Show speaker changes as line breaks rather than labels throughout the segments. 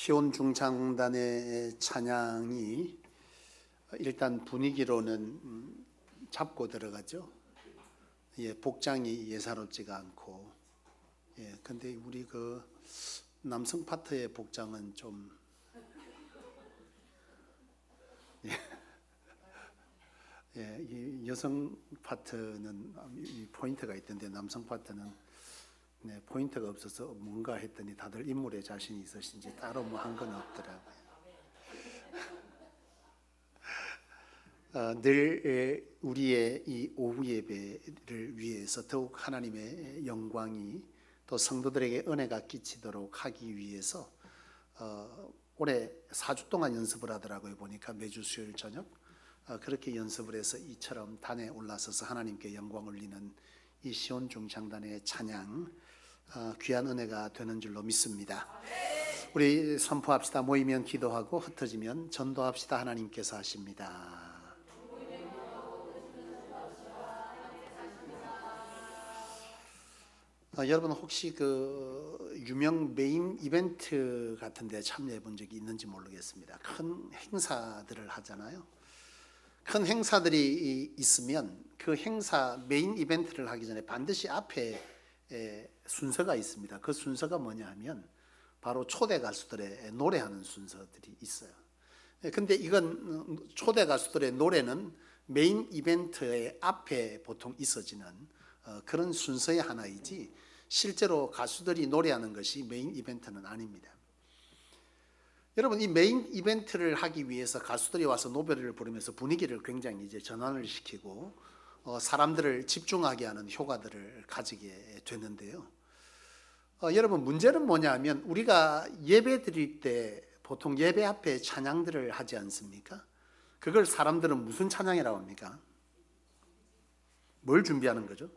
시온 중창단의 찬양이 일단 분위기로는 잡고 들어가죠. 예, 복장이 예사롭지가 않고, 예, 근데 우리 그 남성 파트의 복장은 좀, 예, 이 여성 파트는 이 포인트가 있던데 남성 파트는 포인트가 없어서 뭔가 했더니 다들 인물에 자신이 있으신지 따로 뭐 한 건 없더라고요. 늘 우리의 이 오후 예배를 위해서 더욱 하나님의 영광이 또 성도들에게 은혜가 끼치도록 하기 위해서 올해 4주 동안 연습을 하더라고요. 보니까 매주 수요일 저녁 그렇게 연습을 해서 이처럼 단에 올라서서 하나님께 영광 올리는 이 시온 중창단의 찬양 귀한 은혜가 되는 줄로 믿습니다. 우리 선포합시다. 모이면 기도하고 흩어지면 전도합시다. 하나님께서 하십니다. 여러분 혹시 그 유명 메인 이벤트 같은 데 참여해 본 적이 있는지 모르겠습니다. 큰 행사들을 하잖아요. 큰 행사들이 있으면 그 행사 메인 이벤트를 하기 전에 반드시 앞에 순서가 있습니다. 그 순서가 뭐냐 하면 바로 초대 가수들의 노래하는 순서들이 있어요. 근데 이건 초대 가수들의 노래는 메인 이벤트의 앞에 보통 있어지는 그런 순서의 하나이지 실제로 가수들이 노래하는 것이 메인 이벤트는 아닙니다. 여러분 이 메인 이벤트를 하기 위해서 가수들이 와서 노래를 부르면서 분위기를 굉장히 이제 전환을 시키고 사람들을 집중하게 하는 효과들을 가지게 되는데요. 여러분 문제는 뭐냐면 우리가 예배 드릴 때 보통 예배 앞에 찬양들을 하지 않습니까? 그걸 사람들은 무슨 찬양이라고 합니까? 뭘 준비하는 거죠?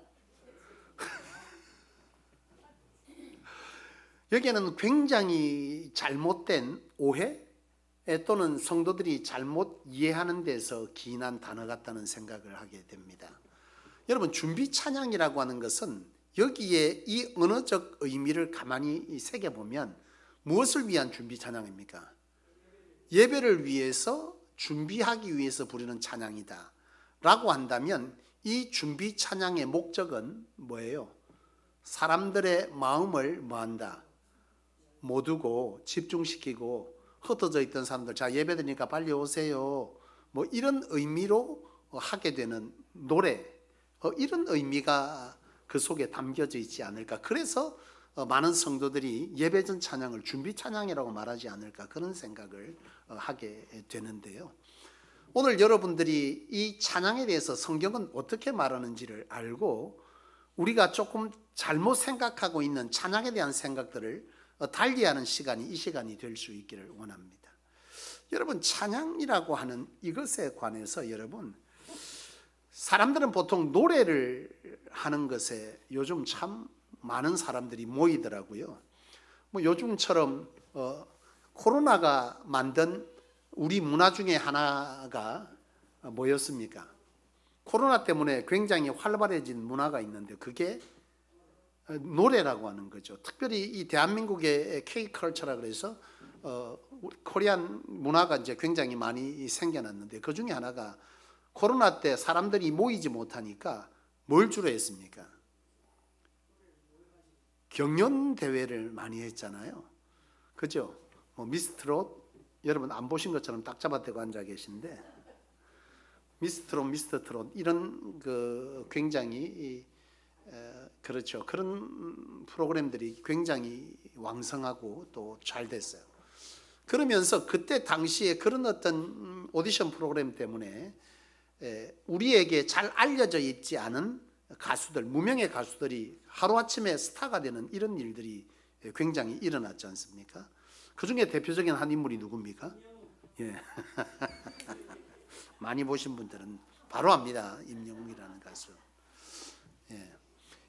여기에는 굉장히 잘못된 오해 또는 성도들이 잘못 이해하는 데서 기인한 단어 같다는 생각을 하게 됩니다. 여러분 준비 찬양이라고 하는 것은 여기에 이 언어적 의미를 가만히 새겨보면 무엇을 위한 준비 찬양입니까? 예배를 위해서 준비하기 위해서 부르는 찬양이다 라고 한다면 이 준비 찬양의 목적은 뭐예요? 사람들의 마음을 뭐한다? 모두고 집중시키고 흩어져 있던 사람들 자 예배 드리니까 빨리 오세요 뭐 이런 의미로 하게 되는 노래 이런 의미가 그 속에 담겨져 있지 않을까. 그래서 많은 성도들이 예배전 찬양을 준비 찬양이라고 말하지 않을까 그런 생각을 하게 되는데요. 오늘 여러분들이 이 찬양에 대해서 성경은 어떻게 말하는지를 알고 우리가 조금 잘못 생각하고 있는 찬양에 대한 생각들을 달리하는 시간이 이 시간이 될 수 있기를 원합니다. 여러분 찬양이라고 하는 이것에 관해서 여러분 사람들은 보통 노래를 하는 것에 요즘 참 많은 사람들이 모이더라고요. 뭐 요즘처럼 코로나가 만든 우리 문화 중에 하나가 뭐였습니까? 코로나 때문에 굉장히 활발해진 문화가 있는데 그게 노래라고 하는 거죠. 특별히 이 대한민국의 K-컬처라 그래서 코리안 문화가 이제 굉장히 많이 생겨났는데 그 중에 하나가 코로나 때 사람들이 모이지 못하니까 뭘 주로 했습니까? 경연 대회를 많이 했잖아요. 그죠? 뭐 미스트롯 여러분 안 보신 것처럼 딱 잡아대고 앉아 계신데 미스트롯, 미스터트롯 이런 그 굉장히 그렇죠. 그런 프로그램들이 굉장히 왕성하고 또 잘 됐어요. 그러면서 그때 당시에 그런 어떤 오디션 프로그램 때문에 우리에게 잘 알려져 있지 않은 가수들, 무명의 가수들이 하루아침에 스타가 되는 이런 일들이 굉장히 일어났지 않습니까? 그 중에 대표적인 한 인물이 누굽니까? 예. 많이 보신 분들은 바로 압니다. 임영웅이라는 가수. 예.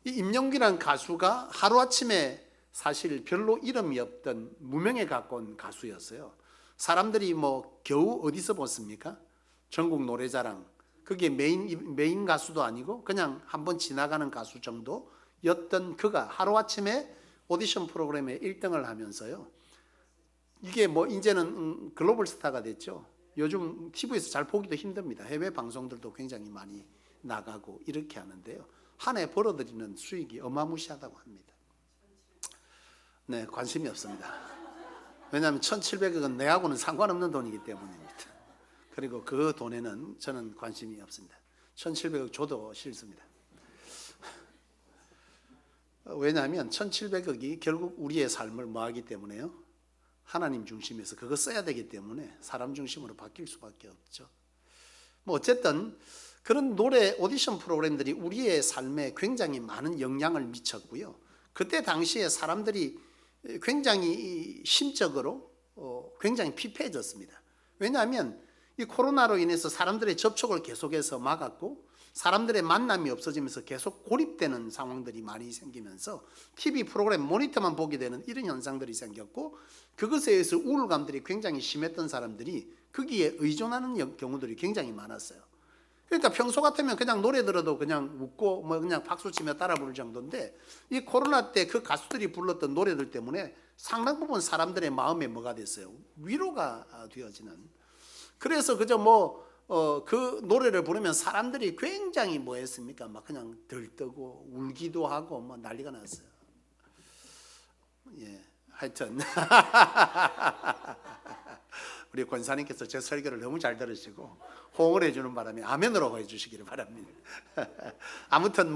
이 임영웅이라는 가수가 하루아침에 사실 별로 이름이 없던 무명에 가까운 가수였어요. 사람들이 뭐 겨우 어디서 봤습니까? 전국 노래자랑 그게 메인 가수도 아니고 그냥 한번 지나가는 가수 정도였던 그가 하루아침에 오디션 프로그램에 1등을 하면서요 이게 뭐 이제는 글로벌 스타가 됐죠. 요즘 TV에서 잘 보기도 힘듭니다. 해외 방송들도 굉장히 많이 나가고 이렇게 하는데요. 한 해 벌어들이는 수익이 어마무시하다고 합니다. 네, 관심이 없습니다. 왜냐하면 1,700억은 내하고는 상관없는 돈이기 때문입니다. 그리고 그 돈에는 저는 관심이 없습니다. 1,700억 줘도 싫습니다. 왜냐하면 1,700억이 결국 우리의 삶을 뭐하기 때문에요? 하나님 중심에서 그거 써야 되기 때문에 사람 중심으로 바뀔 수밖에 없죠. 뭐 어쨌든 그런 노래 오디션 프로그램들이 우리의 삶에 굉장히 많은 영향을 미쳤고요. 그때 당시에 사람들이 굉장히 심적으로 굉장히 피폐해졌습니다. 왜냐하면 이 코로나로 인해서 사람들의 접촉을 계속해서 막았고 사람들의 만남이 없어지면서 계속 고립되는 상황들이 많이 생기면서 TV 프로그램 모니터만 보게 되는 이런 현상들이 생겼고 그것에 의해서 우울감들이 굉장히 심했던 사람들이 거기에 의존하는 경우들이 굉장히 많았어요. 그러니까 평소 같으면 그냥 노래 들어도 그냥 웃고 뭐 그냥 박수치며 따라 부를 정도인데 이 코로나 때 그 가수들이 불렀던 노래들 때문에 상당 부분 사람들의 마음에 뭐가 됐어요? 위로가 되어지는. 그래서 그저 그 노래를 부르면 사람들이 굉장히 뭐 했습니까? 막 그냥 들뜨고 울기도 하고 뭐 난리가 났어요. 예, 하여튼 우리 권사님께서 제 설교를 너무 잘 들으시고 호응을 해주는 바람에 아멘으로 해주시기를 바랍니다. 아무튼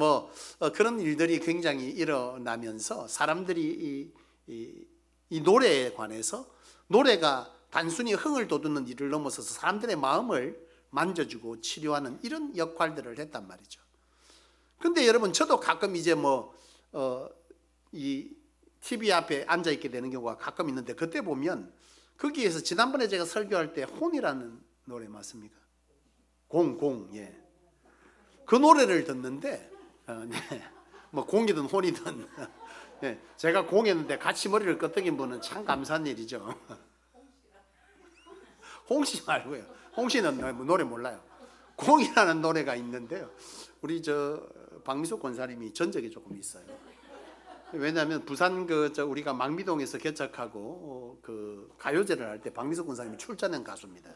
그런 일들이 굉장히 일어나면서 사람들이 이 노래에 관해서 노래가 단순히 흥을 돋우는 일을 넘어서서 사람들의 마음을 만져주고 치료하는 이런 역할들을 했단 말이죠. 근데 여러분 저도 가끔 이제 이 TV 앞에 앉아 있게 되는 경우가 가끔 있는데 그때 보면 거기에서 지난번에 제가 설교할 때 혼이라는 노래 맞습니까? 예. 그 노래를 듣는데 네. 뭐 공이든 혼이든 네. 제가 공했는데 같이 머리를 끄덕인 분은 참 감사한 일이죠. 홍씨 말고요. 홍씨는 노래 몰라요. 공이라는 노래가 있는데요. 우리 박미숙 권사님이 전적이 조금 있어요. 왜냐하면 부산 우리가 망미동에서 개척하고 그 가요제를 할 때 박미숙 권사님이 출전한 가수입니다.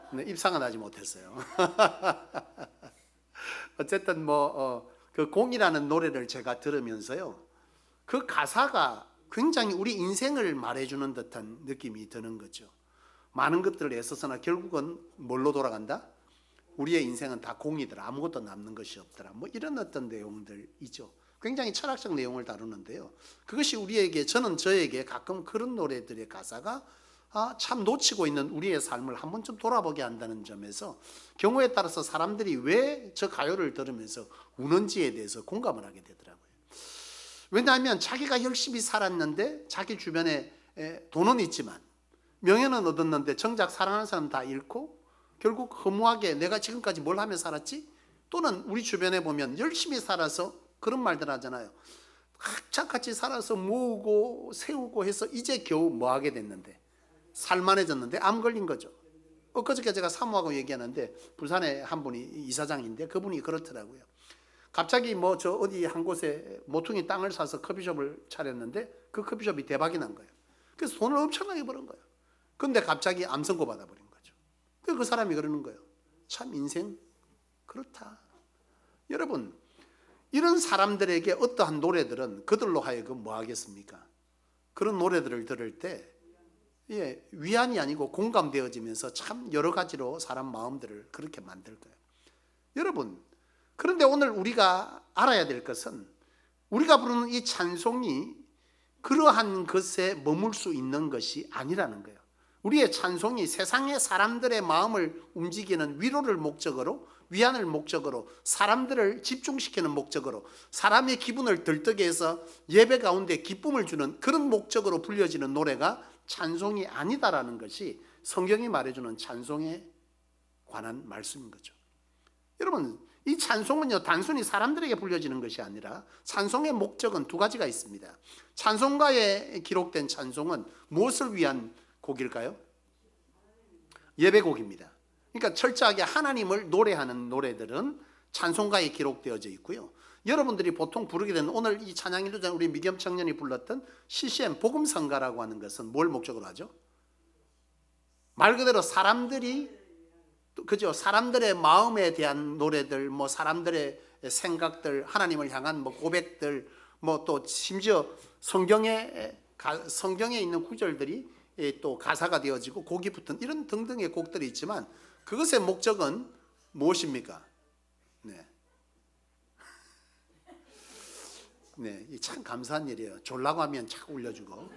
근데 입상은 하지 못했어요. 어쨌든 그 공이라는 노래를 제가 들으면서요. 그 가사가 굉장히 우리 인생을 말해주는 듯한 느낌이 드는 거죠. 많은 것들을 애써서나 결국은 뭘로 돌아간다? 우리의 인생은 다 공이더라. 아무것도 남는 것이 없더라. 이런 어떤 내용들이죠. 굉장히 철학적 내용을 다루는데요. 그것이 저는 저에게 가끔 그런 노래들의 가사가 참 놓치고 있는 우리의 삶을 한 번쯤 돌아보게 한다는 점에서 경우에 따라서 사람들이 왜 저 가요를 들으면서 우는지에 대해서 공감을 하게 되더라고요. 왜냐하면 자기가 열심히 살았는데 자기 주변에 돈은 있지만 명예는 얻었는데 정작 사랑하는 사람 다 잃고 결국 허무하게 내가 지금까지 뭘 하며 살았지? 또는 우리 주변에 보면 열심히 살아서 그런 말들 하잖아요. 악착같이 살아서 모으고 세우고 해서 이제 겨우 뭐하게 됐는데 살만해졌는데 암 걸린 거죠. 엊그저께 제가 사모하고 얘기하는데 부산에 한 분이 이사장인데 그분이 그렇더라고요. 갑자기 어디 한 곳에 모퉁이 땅을 사서 커피숍을 차렸는데 그 커피숍이 대박이 난 거예요. 그래서 돈을 엄청나게 버는 거예요. 근데 갑자기 암 선고 받아버린 거죠. 그 사람이 그러는 거예요. 참 인생 그렇다. 여러분 이런 사람들에게 어떠한 노래들은 그들로 하여금 뭐 하겠습니까? 그런 노래들을 들을 때 위안이 아니고 공감되어지면서 참 여러 가지로 사람 마음들을 그렇게 만들 거예요. 여러분 그런데 오늘 우리가 알아야 될 것은 우리가 부르는 이 찬송이 그러한 것에 머물 수 있는 것이 아니라는 거예요. 우리의 찬송이 세상의 사람들의 마음을 움직이는 위로를 목적으로 위안을 목적으로 사람들을 집중시키는 목적으로 사람의 기분을 들뜨게 해서 예배 가운데 기쁨을 주는 그런 목적으로 불려지는 노래가 찬송이 아니다라는 것이 성경이 말해주는 찬송에 관한 말씀인 거죠. 여러분 이 찬송은요 단순히 사람들에게 불려지는 것이 아니라 찬송의 목적은 두 가지가 있습니다. 찬송가에 기록된 찬송은 무엇을 위한 곡일까요? 예배곡입니다. 그러니까 철저하게 하나님을 노래하는 노래들은 찬송가에 기록되어져 있고요. 여러분들이 보통 부르게 되는 오늘 이 찬양 인도자는 우리 미겸 청년이 불렀던 CCM 복음성가라고 하는 것은 뭘 목적으로 하죠? 말 그대로 사람들이 그죠? 사람들의 마음에 대한 노래들, 뭐 사람들의 생각들, 하나님을 향한 뭐 고백들, 뭐 또 심지어 성경에 있는 구절들이 또 가사가 되어지고 곡이 붙은 이런 등등의 곡들이 있지만 그것의 목적은 무엇입니까? 네. 네, 참 감사한 일이에요. 졸라고 하면 자꾸 울려주고.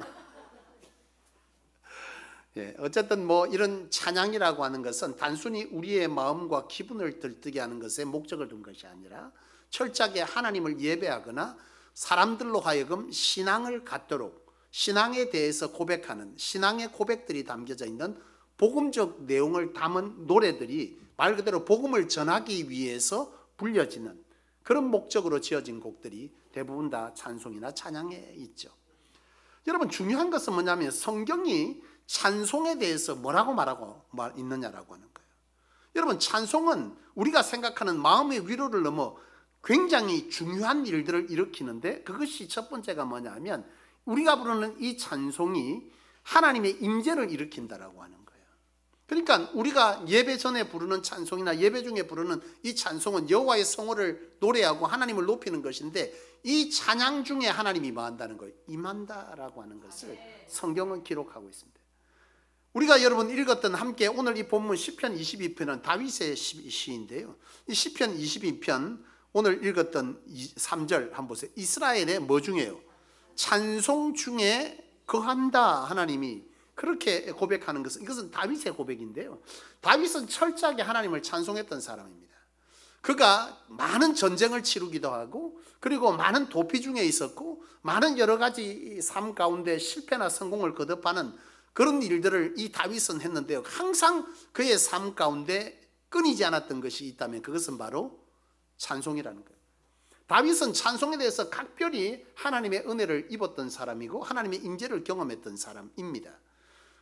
예, 어쨌든 뭐 이런 찬양이라고 하는 것은 단순히 우리의 마음과 기분을 들뜨게 하는 것에 목적을 둔 것이 아니라 철저하게 하나님을 예배하거나 사람들로 하여금 신앙을 갖도록 신앙에 대해서 고백하는 신앙의 고백들이 담겨져 있는 복음적 내용을 담은 노래들이 말 그대로 복음을 전하기 위해서 불려지는 그런 목적으로 지어진 곡들이 대부분 다 찬송이나 찬양에 있죠. 여러분 중요한 것은 뭐냐면 성경이 찬송에 대해서 뭐라고 말하고 있느냐라고 하는 거예요. 여러분 찬송은 우리가 생각하는 마음의 위로를 넘어 굉장히 중요한 일들을 일으키는데 그것이 첫 번째가 뭐냐면 우리가 부르는 이 찬송이 하나님의 임재를 일으킨다라고 하는 거예요. 그러니까 우리가 예배 전에 부르는 찬송이나 예배 중에 부르는 이 찬송은 여호와의 성호를 노래하고 하나님을 높이는 것인데 이 찬양 중에 하나님이 뭐 한다는 거예요? 임한다라고 하는 것을 성경은 기록하고 있습니다. 우리가 여러분 읽었던 함께 오늘 이 본문 시편 22편은 다윗의 시인데요. 이 시편 22편 오늘 읽었던 3절 한번 보세요. 이스라엘의 뭐 중에요? 찬송 중에 거한다 하나님이 그렇게 고백하는 것은 이것은 다윗의 고백인데요. 다윗은 철저하게 하나님을 찬송했던 사람입니다. 그가 많은 전쟁을 치르기도 하고 그리고 많은 도피 중에 있었고 많은 여러 가지 삶 가운데 실패나 성공을 거듭하는 그런 일들을 이 다윗은 했는데요. 항상 그의 삶 가운데 끊이지 않았던 것이 있다면 그것은 바로 찬송이라는 거예요. 다윗은 찬송에 대해서 각별히 하나님의 은혜를 입었던 사람이고 하나님의 임재를 경험했던 사람입니다.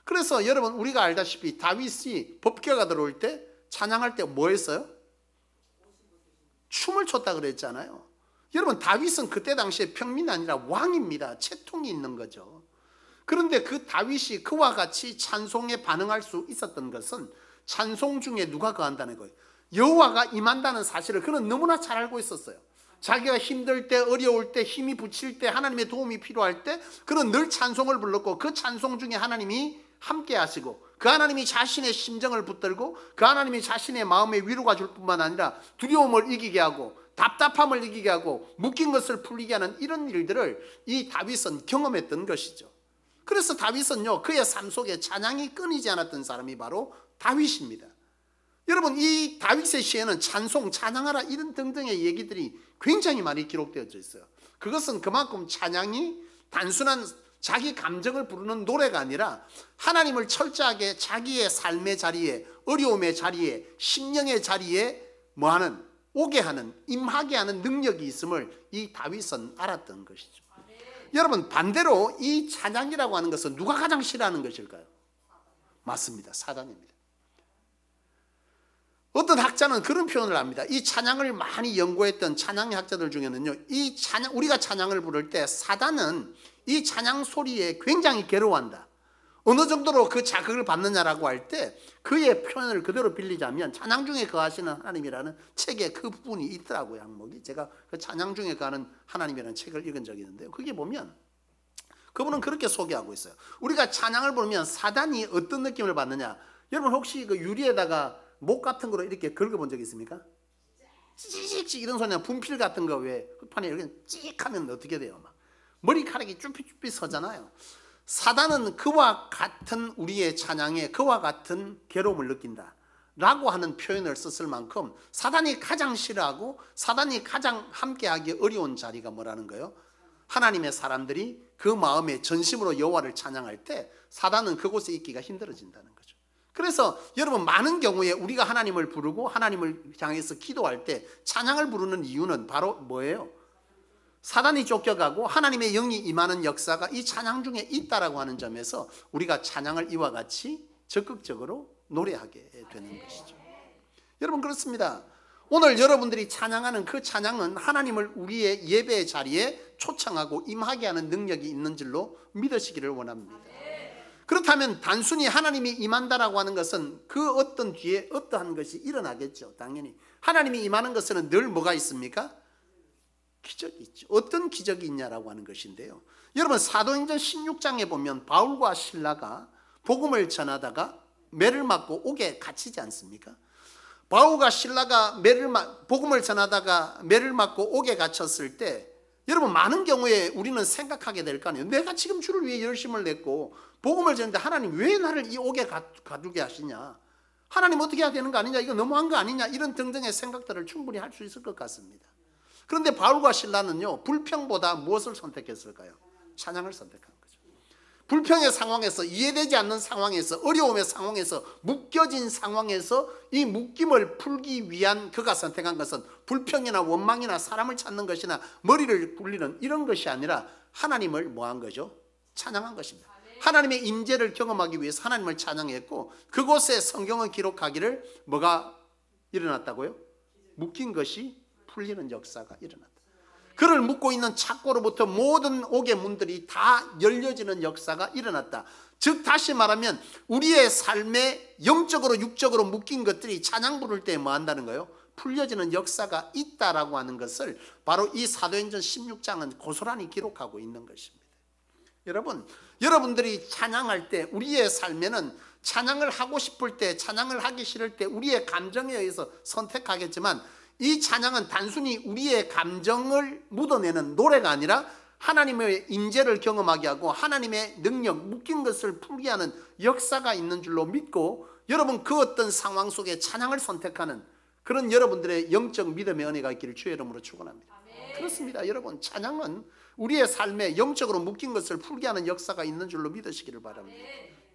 그래서 여러분 우리가 알다시피 다윗이 법궤가 들어올 때 찬양할 때 뭐 했어요? 춤을 췄다 그랬잖아요. 여러분 다윗은 그때 당시에 평민이 아니라 왕입니다. 채통이 있는 거죠. 그런데 그 다윗이 그와 같이 찬송에 반응할 수 있었던 것은 찬송 중에 누가 거한다는 거예요. 여호와가 임한다는 사실을 그는 너무나 잘 알고 있었어요. 자기가 힘들 때 어려울 때 힘이 붙일 때 하나님의 도움이 필요할 때 그는 늘 찬송을 불렀고 그 찬송 중에 하나님이 함께 하시고 그 하나님이 자신의 심정을 붙들고 그 하나님이 자신의 마음에 위로가 줄 뿐만 아니라 두려움을 이기게 하고 답답함을 이기게 하고 묶인 것을 풀리게 하는 이런 일들을 이 다윗은 경험했던 것이죠. 그래서 다윗은요 그의 삶 속에 찬양이 끊이지 않았던 사람이 바로 다윗입니다. 여러분 이 다윗의 시에는 찬송, 찬양하라 이런 등등의 얘기들이 굉장히 많이 기록되어져 있어요. 그것은 그만큼 찬양이 단순한 자기 감정을 부르는 노래가 아니라 하나님을 철저하게 자기의 삶의 자리에 어려움의 자리에 심령의 자리에 뭐하는 오게 하는 임하게 하는 능력이 있음을 이 다윗은 알았던 것이죠. 여러분 반대로 이 찬양이라고 하는 것은 누가 가장 싫어하는 것일까요? 맞습니다. 사단입니다. 어떤 학자는 그런 표현을 합니다. 이 찬양을 많이 연구했던 찬양 학자들 중에는요, 이 찬양 우리가 찬양을 부를 때 사단은 이 찬양 소리에 굉장히 괴로워한다. 어느 정도로 그 자극을 받느냐라고 할 때 그의 표현을 그대로 빌리자면 찬양 중에 거하시는 하나님이라는 책에 그 부분이 있더라고요. 항목이 제가 그 찬양 중에 거하는 하나님이라는 책을 읽은 적이 있는데요. 거기에 보면 그분은 그렇게 소개하고 있어요. 우리가 찬양을 부르면 사단이 어떤 느낌을 받느냐. 여러분 혹시 그 유리에다가 목 같은 거로 이렇게 긁어본 적 있습니까? 찌직찌직 이런 소리나 분필 같은 거 왜 흙판에 이렇게 찍 하면 어떻게 돼요? 막 머리카락이 쭈삣쭈삣 서잖아요. 사단은 그와 같은 우리의 찬양에 그와 같은 괴로움을 느낀다 라고 하는 표현을 썼을 만큼 사단이 가장 싫어하고 사단이 가장 함께하기 어려운 자리가 뭐라는 거예요? 하나님의 사람들이 그 마음에 전심으로 여호와를 찬양할 때 사단은 그곳에 있기가 힘들어진다는 거죠. 그래서 여러분 많은 경우에 우리가 하나님을 부르고 하나님을 향해서 기도할 때 찬양을 부르는 이유는 바로 뭐예요? 사단이 쫓겨가고 하나님의 영이 임하는 역사가 이 찬양 중에 있다라고 하는 점에서 우리가 찬양을 이와 같이 적극적으로 노래하게 되는 것이죠. 여러분 그렇습니다. 오늘 여러분들이 찬양하는 그 찬양은 하나님을 우리의 예배의 자리에 초청하고 임하게 하는 능력이 있는 줄로 믿으시기를 원합니다. 그렇다면 단순히 하나님이 임한다라고 하는 것은 그 어떤 뒤에 어떠한 것이 일어나겠죠. 당연히 하나님이 임하는 것은 늘 뭐가 있습니까? 기적이 있죠. 어떤 기적이 있냐라고 하는 것인데요, 여러분 사도행전 16장에 보면 바울과 실라가 복음을 전하다가 매를 맞고 옥에 갇히지 않습니까? 바울과 실라가 복음을 전하다가 매를 맞고 옥에 갇혔을 때 여러분 많은 경우에 우리는 생각하게 될 거 아니에요. 내가 지금 주를 위해 열심을 냈고 복음을 전했는데 하나님 왜 나를 이 옥에 가두게 하시냐, 하나님 어떻게 해야 되는 거 아니냐, 이거 너무한 거 아니냐, 이런 등등의 생각들을 충분히 할 수 있을 것 같습니다. 그런데 바울과 실라는요, 불평보다 무엇을 선택했을까요? 찬양을 선택한 거죠. 불평의 상황에서, 이해되지 않는 상황에서, 어려움의 상황에서, 묶여진 상황에서 이 묶임을 풀기 위한 그가 선택한 것은 불평이나 원망이나 사람을 찾는 것이나 머리를 굴리는 이런 것이 아니라 하나님을 뭐한 거죠? 찬양한 것입니다. 하나님의 임재를 경험하기 위해서 하나님을 찬양했고, 그곳에 성경은 기록하기를 뭐가 일어났다고요? 묶인 것이 풀리는 역사가 일어났다. 그를 묶고 있는 착고로부터 모든 옥의 문들이 다 열려지는 역사가 일어났다. 즉 다시 말하면 우리의 삶에 영적으로 육적으로 묶인 것들이 찬양 부를 때 뭐 한다는 거예요? 풀려지는 역사가 있다라고 하는 것을 바로 이 사도행전 16장은 고스란히 기록하고 있는 것입니다. 여러분들이 찬양할 때 우리의 삶에는 찬양을 하고 싶을 때, 찬양을 하기 싫을 때 우리의 감정에 의해서 선택하겠지만, 이 찬양은 단순히 우리의 감정을 묻어내는 노래가 아니라 하나님의 임재를 경험하게 하고 하나님의 능력, 묶인 것을 풀게 하는 역사가 있는 줄로 믿고, 여러분 그 어떤 상황 속에 찬양을 선택하는 그런 여러분들의 영적 믿음의 은혜가 있기를 주의 이름으로 축원합니다. 그렇습니다. 여러분 찬양은 우리의 삶에 영적으로 묶인 것을 풀게 하는 역사가 있는 줄로 믿으시기를 바랍니다.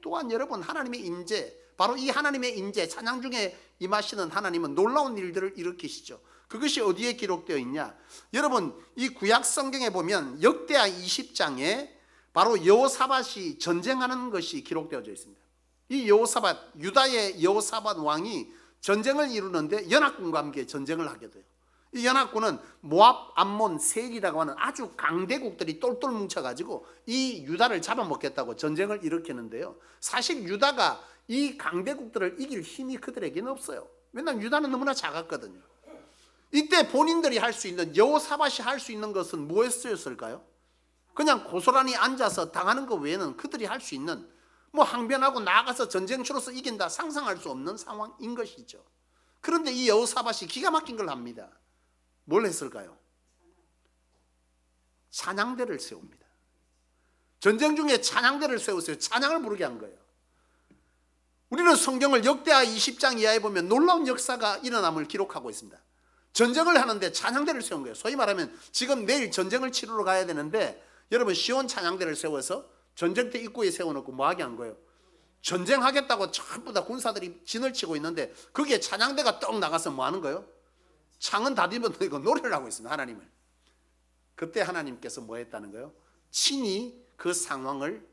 또한 여러분 하나님의 임재, 바로 이 하나님의 임재, 찬양 중에 임하시는 하나님은 놀라운 일들을 일으키시죠. 그것이 어디에 기록되어 있냐? 여러분 이 구약 성경에 보면 역대하 20장에 바로 여호사밧이 전쟁하는 것이 기록되어져 있습니다. 이 여호사밧, 유다의 여호사밧 왕이 전쟁을 이루는데 연합군과 함께 전쟁을 하게 돼요. 이 연합군은 모압, 암몬, 세일이라고 하는 아주 강대국들이 똘똘 뭉쳐가지고 이 유다를 잡아먹겠다고 전쟁을 일으키는데요, 사실 유다가 이 강대국들을 이길 힘이 그들에게는 없어요. 왜냐하면 유다는 너무나 작았거든요. 이때 본인들이 할 수 있는, 여호사밧이 할 수 있는 것은 무엇이었을까요? 그냥 고스란히 앉아서 당하는 것 외에는 그들이 할 수 있는, 뭐 항변하고 나아가서 전쟁 치러서 이긴다, 상상할 수 없는 상황인 것이죠. 그런데 이 여호사밧이 기가 막힌 걸 합니다. 뭘 했을까요? 찬양대를 세웁니다. 전쟁 중에 찬양대를 세우세요. 찬양을 부르게 한 거예요. 우리는 성경을 역대하 20장 이하에 보면 놀라운 역사가 일어남을 기록하고 있습니다. 전쟁을 하는데 찬양대를 세운 거예요. 소위 말하면 지금 내일 전쟁을 치르러 가야 되는데 여러분 시온 찬양대를 세워서 전쟁터 입구에 세워놓고 뭐하게 한 거예요? 전쟁하겠다고 전부 다 군사들이 진을 치고 있는데 거기에 찬양대가 떡 나가서 뭐 하는 거예요? 창은 다 뒤집어놓고 노래를 하고 있습니다. 하나님을. 그때 하나님께서 뭐 했다는 거예요? 친히 그 상황을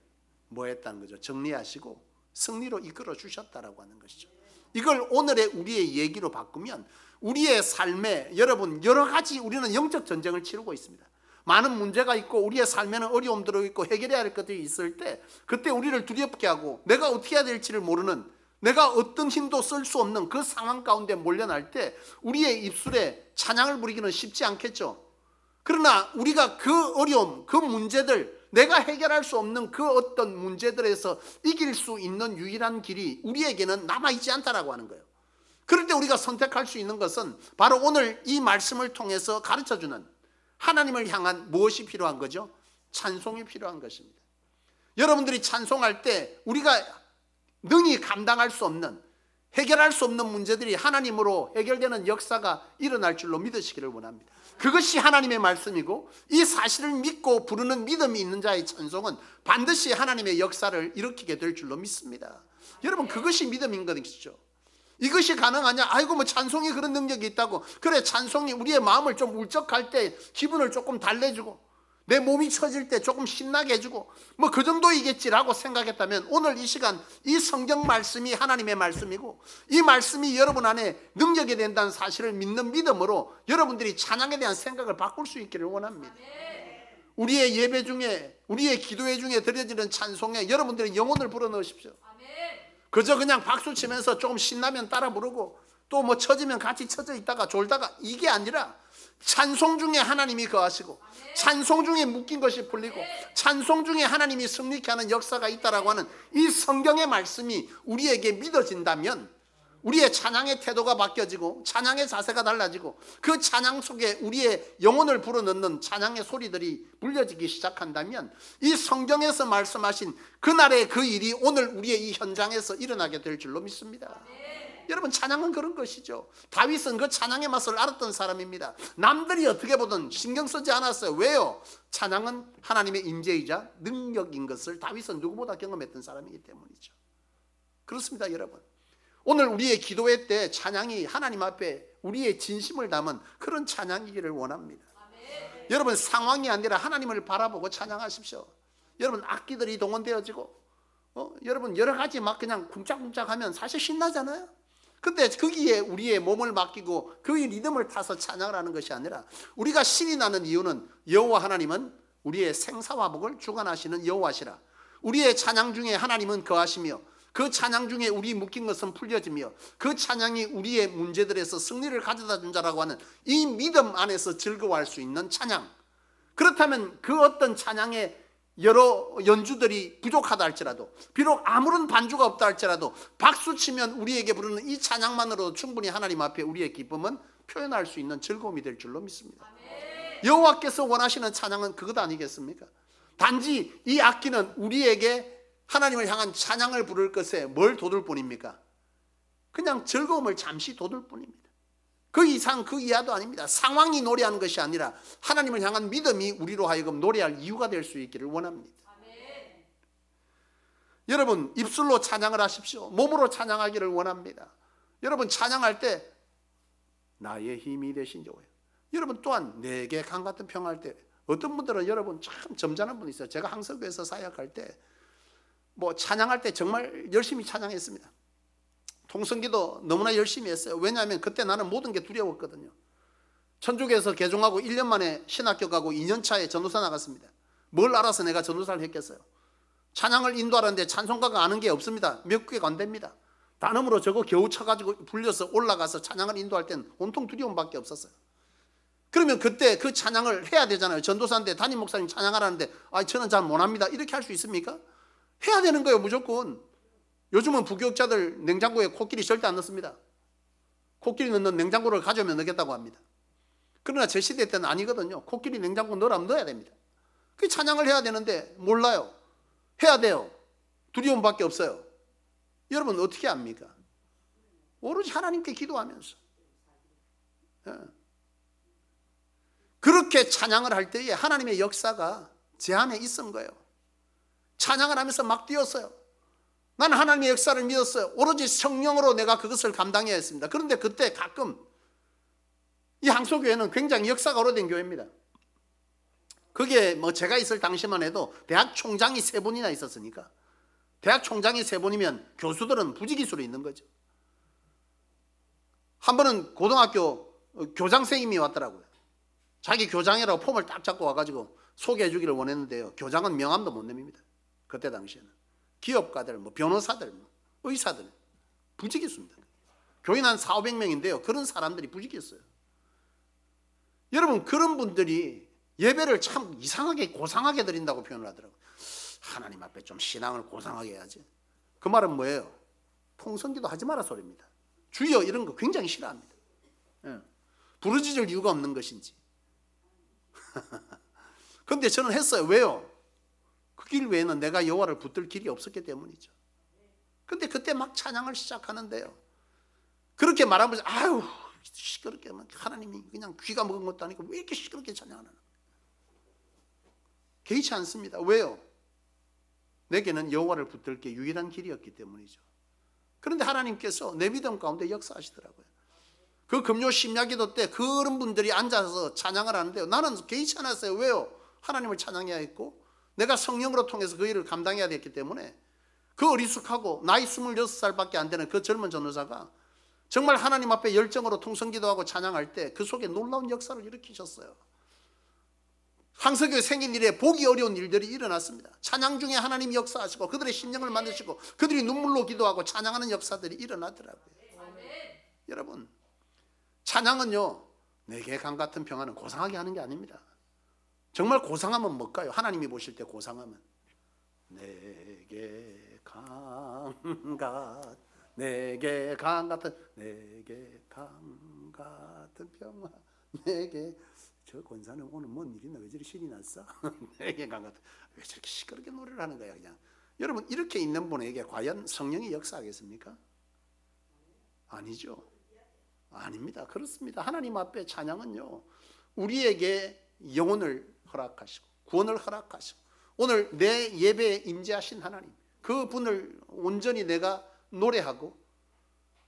뭐 했다는 거죠? 정리하시고 승리로 이끌어 주셨다라고 하는 것이죠. 이걸 오늘의 우리의 얘기로 바꾸면 우리의 삶에 여러분 여러 가지 우리는 영적 전쟁을 치르고 있습니다. 많은 문제가 있고 우리의 삶에는 어려움들이 있고 해결해야 할 것들이 있을 때 그때 우리를 두렵게 하고 내가 어떻게 해야 될지를 모르는, 내가 어떤 힘도 쓸 수 없는 그 상황 가운데 몰려날 때 우리의 입술에 찬양을 부리기는 쉽지 않겠죠. 그러나 우리가 그 어려움, 그 문제들, 내가 해결할 수 없는 그 어떤 문제들에서 이길 수 있는 유일한 길이 우리에게는 남아있지 않다라고 하는 거예요. 그럴 때 우리가 선택할 수 있는 것은 바로 오늘 이 말씀을 통해서 가르쳐주는 하나님을 향한 무엇이 필요한 거죠? 찬송이 필요한 것입니다. 여러분들이 찬송할 때 우리가 능히 감당할 수 없는, 해결할 수 없는 문제들이 하나님으로 해결되는 역사가 일어날 줄로 믿으시기를 원합니다. 그것이 하나님의 말씀이고 이 사실을 믿고 부르는 믿음이 있는 자의 찬송은 반드시 하나님의 역사를 일으키게 될 줄로 믿습니다. 여러분 그것이 믿음인 것이죠. 이것이 가능하냐? 아이고 뭐 찬송이 그런 능력이 있다고. 그래 찬송이 우리의 마음을 좀 울적할 때 기분을 조금 달래주고 내 몸이 처질 때 조금 신나게 해주고 뭐 그 정도이겠지라고 생각했다면 오늘 이 시간 이 성경 말씀이 하나님의 말씀이고 이 말씀이 여러분 안에 능력이 된다는 사실을 믿는 믿음으로 여러분들이 찬양에 대한 생각을 바꿀 수 있기를 원합니다. 우리의 예배 중에 우리의 기도회 중에 드려지는 찬송에 여러분들의 영혼을 불어넣으십시오. 그저 그냥 박수 치면서 조금 신나면 따라 부르고 또 뭐 처지면 같이 처져 있다가 졸다가 이게 아니라 찬송 중에 하나님이 거하시고 찬송 중에 묶인 것이 풀리고 찬송 중에 하나님이 승리케 하는 역사가 있다라고 하는 이 성경의 말씀이 우리에게 믿어진다면 우리의 찬양의 태도가 바뀌어지고 찬양의 자세가 달라지고 그 찬양 속에 우리의 영혼을 불어넣는 찬양의 소리들이 물려지기 시작한다면 이 성경에서 말씀하신 그날의 그 일이 오늘 우리의 이 현장에서 일어나게 될 줄로 믿습니다. 여러분, 찬양은 그런 것이죠. 다윗은 그 찬양의 맛을 알았던 사람입니다. 남들이 어떻게 보든 신경 쓰지 않았어요. 왜요? 찬양은 하나님의 임재이자 능력인 것을 다윗은 누구보다 경험했던 사람이기 때문이죠. 그렇습니다, 여러분. 오늘 우리의 기도회 때 찬양이 하나님 앞에 우리의 진심을 담은 그런 찬양이기를 원합니다. 여러분, 상황이 아니라 하나님을 바라보고 찬양하십시오. 여러분, 악기들이 동원되어지고 여러분 여러 가지 막 그냥 쿵짝쿵짝 하면 사실 신나잖아요. 근데 거기에 우리의 몸을 맡기고 그의 리듬을 타서 찬양을 하는 것이 아니라 우리가 신이 나는 이유는 여호와 하나님은 우리의 생사화복을 주관하시는 여호와시라. 우리의 찬양 중에 하나님은 거하시며 그 찬양 중에 우리 묶인 것은 풀려지며 그 찬양이 우리의 문제들에서 승리를 가져다 준 자라고 하는 이 믿음 안에서 즐거워할 수 있는 찬양. 그렇다면 그 어떤 찬양의 여러 연주들이 부족하다 할지라도 비록 아무런 반주가 없다 할지라도 박수치면 우리에게 부르는 이 찬양만으로도 충분히 하나님 앞에 우리의 기쁨은 표현할 수 있는 즐거움이 될 줄로 믿습니다. 여호와께서 원하시는 찬양은 그것 아니겠습니까? 단지 이 악기는 우리에게 하나님을 향한 찬양을 부를 것에 뭘 돋을 뿐입니까? 그냥 즐거움을 잠시 돋을 뿐입니다. 그 이상 그 이하도 아닙니다. 상황이 노래하는 것이 아니라 하나님을 향한 믿음이 우리로 하여금 노래할 이유가 될 수 있기를 원합니다. 아멘. 여러분, 입술로 찬양을 하십시오. 몸으로 찬양하기를 원합니다. 여러분, 찬양할 때 나의 힘이 되신 여호와. 여러분, 또한 내게 강 같은 평화할 때 어떤 분들은 여러분 참 점잖은 분이 있어요. 제가 항석교에서 사역할 때 뭐 찬양할 때 정말 열심히 찬양했습니다. 통성기도 너무나 열심히 했어요. 왜냐하면 그때 나는 모든 게 두려웠거든요. 천주교에서 개종하고 1년 만에 신학교 가고 2년 차에 전도사 나갔습니다. 뭘 알아서 내가 전도사를 했겠어요. 찬양을 인도하는데 찬송가가 아는 게 없습니다. 몇 개가 안 됩니다. 단음으로 저거 겨우 쳐가지고 불려서 올라가서 찬양을 인도할 때는 온통 두려움밖에 없었어요. 그러면 그때 그 찬양을 해야 되잖아요. 전도사인데 담임 목사님 찬양하라는데 저는 잘 못합니다. 이렇게 할 수 있습니까? 해야 되는 거예요, 무조건. 요즘은 부교육자들 냉장고에 코끼리 절대 안 넣습니다. 코끼리 넣는 냉장고를 가져오면 넣겠다고 합니다. 그러나 제 시대 때는 아니거든요. 코끼리 냉장고 넣으라면 넣어야 됩니다. 그 찬양을 해야 되는데 몰라요. 해야 돼요. 두려움밖에 없어요. 여러분 어떻게 합니까? 오로지 하나님께 기도하면서. 그렇게 찬양을 할 때에 하나님의 역사가 제 안에 있은 거예요. 찬양을 하면서 막 뛰었어요. 나는 하나님의 역사를 믿었어요. 오로지 성령으로 내가 그것을 감당해야 했습니다. 그런데 그때 가끔 이 항소교회는 굉장히 역사가 오래된 교회입니다. 그게 뭐 제가 있을 당시만 해도 대학 총장이 3분이나 있었으니까 대학 총장이 3분이면 교수들은 부지기수로 있는 거죠. 한 번은 고등학교 교장 선생님이 왔더라고요. 자기 교장이라고 폼을 딱 잡고 와가지고 소개해 주기를 원했는데요. 교장은 명함도 못 내밉니다. 그때 당시에는. 기업가들, 뭐 변호사들, 뭐 의사들 부지기수입니다. 교인 한 400~500명인데요. 그런 사람들이 부지기수예요. 여러분 그런 분들이 예배를 참 이상하게 고상하게 드린다고 표현을 하더라고요. 하나님 앞에 좀 신앙을 고상하게 해야지. 그 말은 뭐예요? 통성기도 하지 마라 소리입니다. 주여 이런 거 굉장히 싫어합니다. 부르짖을 이유가 없는 것인지. 그런데 저는 했어요. 왜요? 그 길 외에는 내가 여호와를 붙들 길이 없었기 때문이죠. 근데 그때 막 찬양을 시작하는데요. 그렇게 말하면서 아유 시끄럽게 하나님이 그냥 귀가 먹은 것도 아니고 왜 이렇게 시끄럽게 찬양하나. 개의치 않습니다. 왜요? 내게는 여호와를 붙들 게 유일한 길이었기 때문이죠. 그런데 하나님께서 내 믿음 가운데 역사하시더라고요. 그 금요 심야기도 때 그런 분들이 앉아서 찬양을 하는데요. 나는 개의치 않았어요. 왜요? 하나님을 찬양해야 했고 내가 성령으로 통해서 그 일을 감당해야 됐기 때문에 그 어리숙하고 나이 26살밖에 안 되는 그 젊은 전도사가 정말 하나님 앞에 열정으로 통성기도하고 찬양할 때 그 속에 놀라운 역사를 일으키셨어요. 황석교 생긴 일에 보기 어려운 일들이 일어났습니다. 찬양 중에 하나님 역사하시고 그들의 심령을 만드시고 그들이 눈물로 기도하고 찬양하는 역사들이 일어나더라고요. 여러분, 찬양은요, 내게 강 같은 평안은 고상하게 하는 게 아닙니다. 정말 고상하면 뭘까요? 하나님이 보실 때 고상하면 내게 강 같은 평안 내게 저 권사는 오늘 뭔 일이나 왜 저리 신이 났어? 내게 강 같은 왜 저렇게 시끄럽게 노래를 하는 거야 그냥. 여러분 이렇게 있는 분에게 과연 성령이 역사하겠습니까? 아니죠. 아닙니다. 그렇습니다. 하나님 앞에 찬양은요 우리에게 영혼을 허락하시고 구원을 허락하시고 오늘 내 예배에 임재하신 하나님 그 분을 온전히 내가 노래하고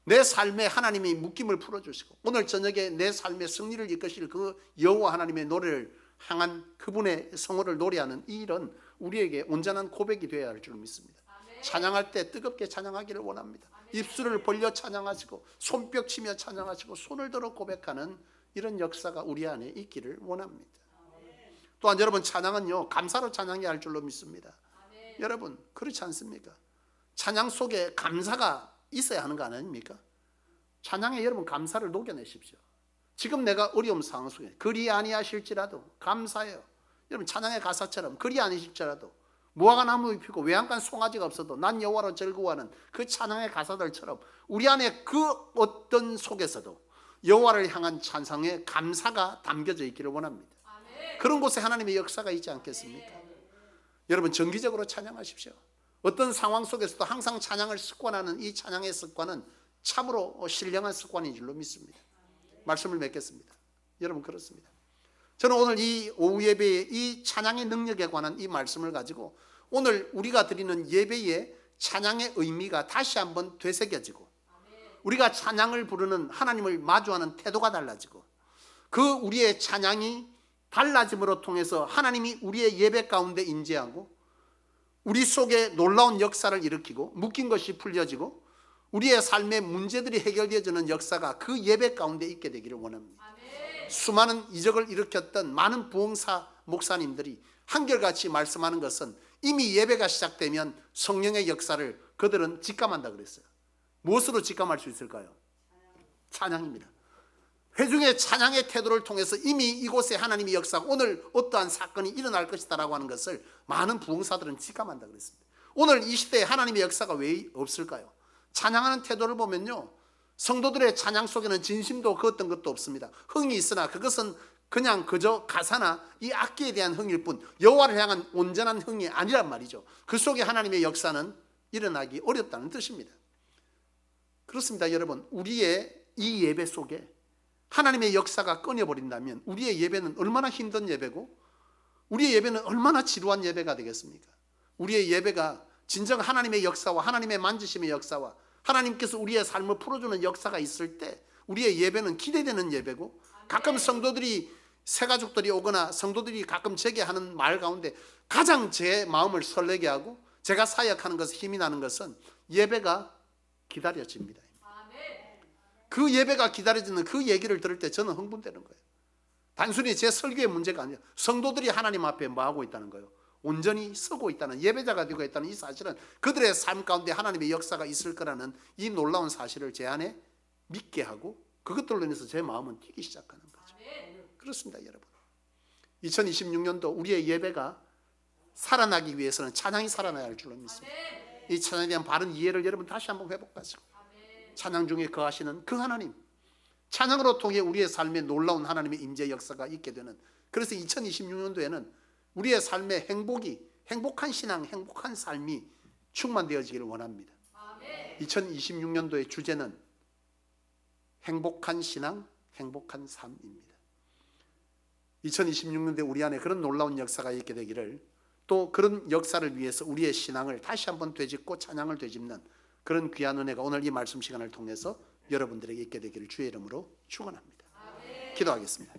내 삶에 하나님이 묶임을 풀어주시고 오늘 저녁에 내 삶의 승리를 이끄실 그 여호와 하나님의 노래를 향한 그분의 성호를 노래하는 이 일은 우리에게 온전한 고백이 되어야 할 줄 믿습니다. 아멘. 찬양할 때 뜨겁게 찬양하기를 원합니다. 아멘. 입술을 벌려 찬양하시고 손뼉 치며 찬양하시고 손을 들어 고백하는 이런 역사가 우리 안에 있기를 원합니다. 아멘. 또한 여러분 찬양은요 감사로 찬양해야 할 줄로 믿습니다. 아멘. 여러분 그렇지 않습니까? 찬양 속에 감사가 있어야 하는 거 아닙니까? 찬양에 여러분 감사를 녹여내십시오. 지금 내가 어려운 상황 속에 그리 아니하실지라도 감사해요. 여러분 찬양의 가사처럼 그리 아니실지라도 무화과 나무 잎이고 외양간 송아지가 없어도 난 여호와로 즐거워하는 그 찬양의 가사들처럼 우리 안에 그 어떤 속에서도 여호와를 향한 찬양의 감사가 담겨져 있기를 원합니다. 아멘. 그런 곳에 하나님의 역사가 있지 않겠습니까? 아멘. 여러분 정기적으로 찬양하십시오. 어떤 상황 속에서도 항상 찬양을 습관하는 이 찬양의 습관은 참으로 신령한 습관인 줄로 믿습니다. 말씀을 맺겠습니다. 여러분 그렇습니다. 저는 오늘 이 오후 예배의 이 찬양의 능력에 관한 이 말씀을 가지고 오늘 우리가 드리는 예배의 찬양의 의미가 다시 한번 되새겨지고 우리가 찬양을 부르는 하나님을 마주하는 태도가 달라지고 그 우리의 찬양이 달라짐으로 통해서 하나님이 우리의 예배 가운데 임재하고 우리 속에 놀라운 역사를 일으키고 묶인 것이 풀려지고 우리의 삶의 문제들이 해결되어지는 역사가 그 예배 가운데 있게 되기를 원합니다. 아멘. 수많은 이적을 일으켰던 많은 부흥사 목사님들이 한결같이 말씀하는 것은 이미 예배가 시작되면 성령의 역사를 그들은 직감한다 그랬어요. 무엇으로 직감할 수 있을까요? 찬양입니다. 회중의 찬양의 태도를 통해서 이미 이곳에 하나님의 역사가 오늘 어떠한 사건이 일어날 것이다라고 하는 것을 많은 부흥사들은 직감한다 그랬습니다. 오늘 이 시대에 하나님의 역사가 왜 없을까요? 찬양하는 태도를 보면요 성도들의 찬양 속에는 진심도 그 어떤 것도 없습니다. 흥이 있으나 그것은 그냥 그저 가사나 이 악기에 대한 흥일 뿐 여호와를 향한 온전한 흥이 아니란 말이죠. 그 속에 하나님의 역사는 일어나기 어렵다는 뜻입니다. 그렇습니다. 여러분 우리의 이 예배 속에 하나님의 역사가 끊어버린다면 우리의 예배는 얼마나 힘든 예배고 우리의 예배는 얼마나 지루한 예배가 되겠습니까? 우리의 예배가 진정 하나님의 역사와 하나님의 만지심의 역사와 하나님께서 우리의 삶을 풀어주는 역사가 있을 때 우리의 예배는 기대되는 예배고 가끔 성도들이 새가족들이 오거나 성도들이 가끔 제게 하는 말 가운데 가장 제 마음을 설레게 하고 제가 사역하는 것에 힘이 나는 것은 예배가 기다려집니다. 그 예배가 기다려지는 그 얘기를 들을 때 저는 흥분되는 거예요. 단순히 제 설교의 문제가 아니라 성도들이 하나님 앞에 뭐 하고 있다는 거예요. 온전히 서고 있다는 예배자가 되고 있다는 이 사실은 그들의 삶 가운데 하나님의 역사가 있을 거라는 이 놀라운 사실을 제 안에 믿게 하고 그것들로 인해서 제 마음은 뛰기 시작하는 거죠. 그렇습니다 여러분. 2026년도 우리의 예배가 살아나기 위해서는 찬양이 살아나야 할 줄로 믿습니다. 이 찬양에 대한 바른 이해를 여러분 다시 한번 회복하시고 찬양 중에 거하시는 그 하나님 찬양으로 통해 우리의 삶에 놀라운 하나님의 임재 역사가 있게 되는 그래서 2026년도에는 우리의 삶의 행복한 신앙 행복한 삶이 충만되어지기를 원합니다. 2026년도의 주제는 행복한 신앙 행복한 삶입니다. 2026년도에 우리 안에 그런 놀라운 역사가 있게 되기를 또 그런 역사를 위해서 우리의 신앙을 다시 한번 되짚고 찬양을 되짚는 그런 귀한 은혜가 오늘 이 말씀 시간을 통해서 여러분들에게 있게 되기를 주의 이름으로 축원합니다. 기도하겠습니다.